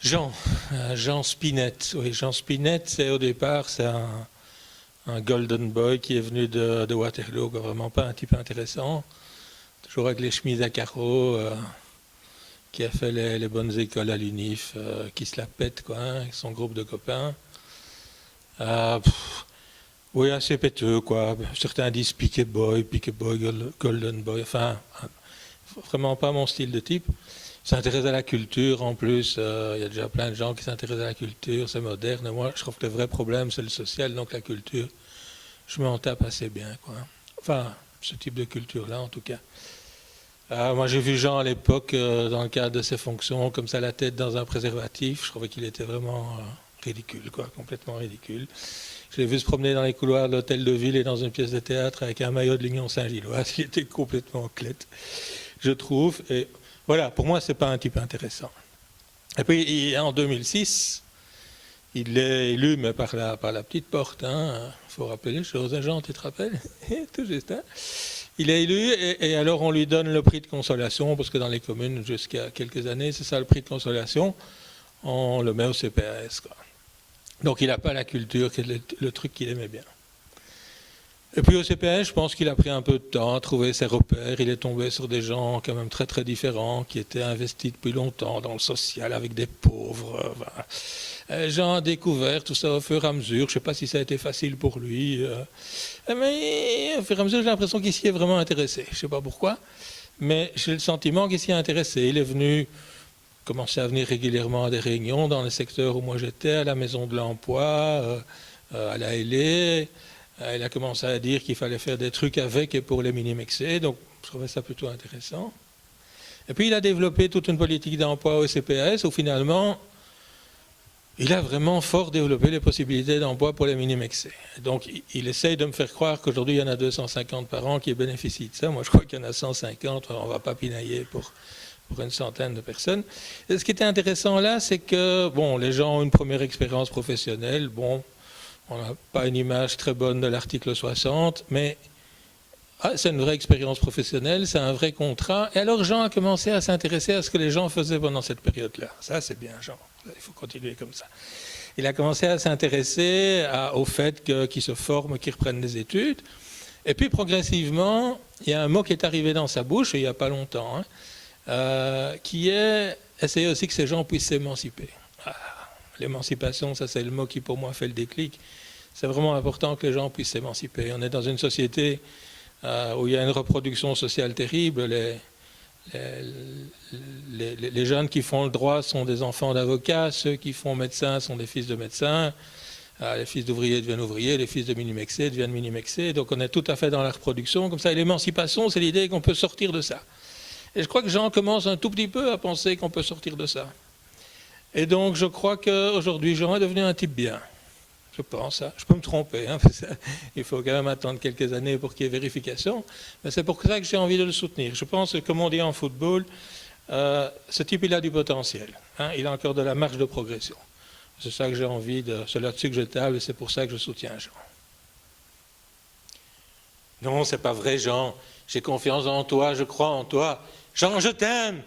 Jean Spinette. Oui, Jean Spinette, au départ, c'est un golden boy qui est venu de Waterloo, quoi, vraiment pas un type intéressant. Toujours avec les chemises à carreaux, qui a fait les bonnes écoles à l'UNIF, qui se la pète, quoi, hein, avec son groupe de copains. Oui, assez péteux, quoi. Certains disent Picket Boy, Golden Boy, enfin, vraiment pas mon style de type. Il s'intéresse à la culture en plus, il y a déjà plein de gens qui s'intéressent à la culture, c'est moderne. Moi, je trouve que le vrai problème, c'est le social, donc la culture, je m'en tape assez bien, quoi. Enfin, ce type de culture-là, en tout cas. Moi, j'ai vu Jean à l'époque, dans le cadre de ses fonctions, comme ça, la tête dans un préservatif. Je trouvais qu'il était vraiment ridicule, quoi, complètement ridicule. Je l'ai vu se promener dans les couloirs de l'hôtel de ville et dans une pièce de théâtre avec un maillot de l'Union Saint-Gilloise. Il était complètement clète, je trouve. Et voilà, pour moi, c'est pas un type intéressant. Et puis, en 2006, il est élu, mais par la petite porte. Il faut rappeler les choses. Jean, tu te rappelles? Tout juste, hein. Il est élu et alors on lui donne le prix de consolation, parce que dans les communes, jusqu'à quelques années, c'est ça le prix de consolation, on le met au CPAS, quoi. Donc il n'a pas la culture, qui est le truc qu'il aimait bien. Et puis au CPAS, je pense qu'il a pris un peu de temps à trouver ses repères. Il est tombé sur des gens quand même très très différents, qui étaient investis depuis longtemps dans le social, avec des pauvres. Jean a découvert tout ça au fur et à mesure. Je ne sais pas si ça a été facile pour lui. Mais au fur et à mesure, j'ai l'impression qu'il s'y est vraiment intéressé. Je ne sais pas pourquoi, mais j'ai le sentiment qu'il s'y est intéressé. Il est venu commencer à venir régulièrement à des réunions dans le secteur où moi j'étais, à la Maison de l'Emploi, à la LA. Il a commencé à dire qu'il fallait faire des trucs avec et pour les Minimexés, donc je trouvais ça plutôt intéressant. Et puis il a développé toute une politique d'emploi au CPAS où finalement il a vraiment fort développé les possibilités d'emploi pour les Minimexés. Donc il essaye de me faire croire qu'aujourd'hui il y en a 250 par an qui bénéficient de ça. Moi je crois qu'il y en a 150, on ne va pas pinailler pour une centaine de personnes. Et ce qui était intéressant là, c'est que bon, les gens ont une première expérience professionnelle, bon, on n'a pas une image très bonne de l'article 60, mais c'est une vraie expérience professionnelle, c'est un vrai contrat. Et alors Jean a commencé à s'intéresser à ce que les gens faisaient pendant cette période-là. Ça, c'est bien, Jean. Il faut continuer comme ça. Il a commencé à s'intéresser au fait qu'ils se forment, qu'ils reprennent des études. Et puis progressivement, il y a un mot qui est arrivé dans sa bouche, il n'y a pas longtemps, qui est essayer aussi que ces gens puissent s'émanciper. L'émancipation, ça c'est le mot qui pour moi fait le déclic. C'est vraiment important que les gens puissent s'émanciper. On est dans une société où il y a une reproduction sociale terrible. Les jeunes qui font le droit sont des enfants d'avocats, ceux qui font médecin sont des fils de médecins, les fils d'ouvriers deviennent ouvriers, les fils de minimexés deviennent minimexés. Donc on est tout à fait dans la reproduction. Comme ça, et l'émancipation, c'est l'idée qu'on peut sortir de ça. Et je crois que Jean commence un tout petit peu à penser qu'on peut sortir de ça. Et donc, je crois qu'aujourd'hui, Jean est devenu un type bien. Je pense. Je peux me tromper. Il faut quand même attendre quelques années pour qu'il y ait vérification. Mais c'est pour ça que j'ai envie de le soutenir. Je pense que, comme on dit en football, ce type, il a du potentiel. Il a encore de la marge de progression. C'est ça que j'ai envie de... C'est là-dessus que je table et c'est pour ça que je soutiens Jean. Non, c'est pas vrai, Jean. J'ai confiance en toi, je crois en toi. Jean, je t'aime.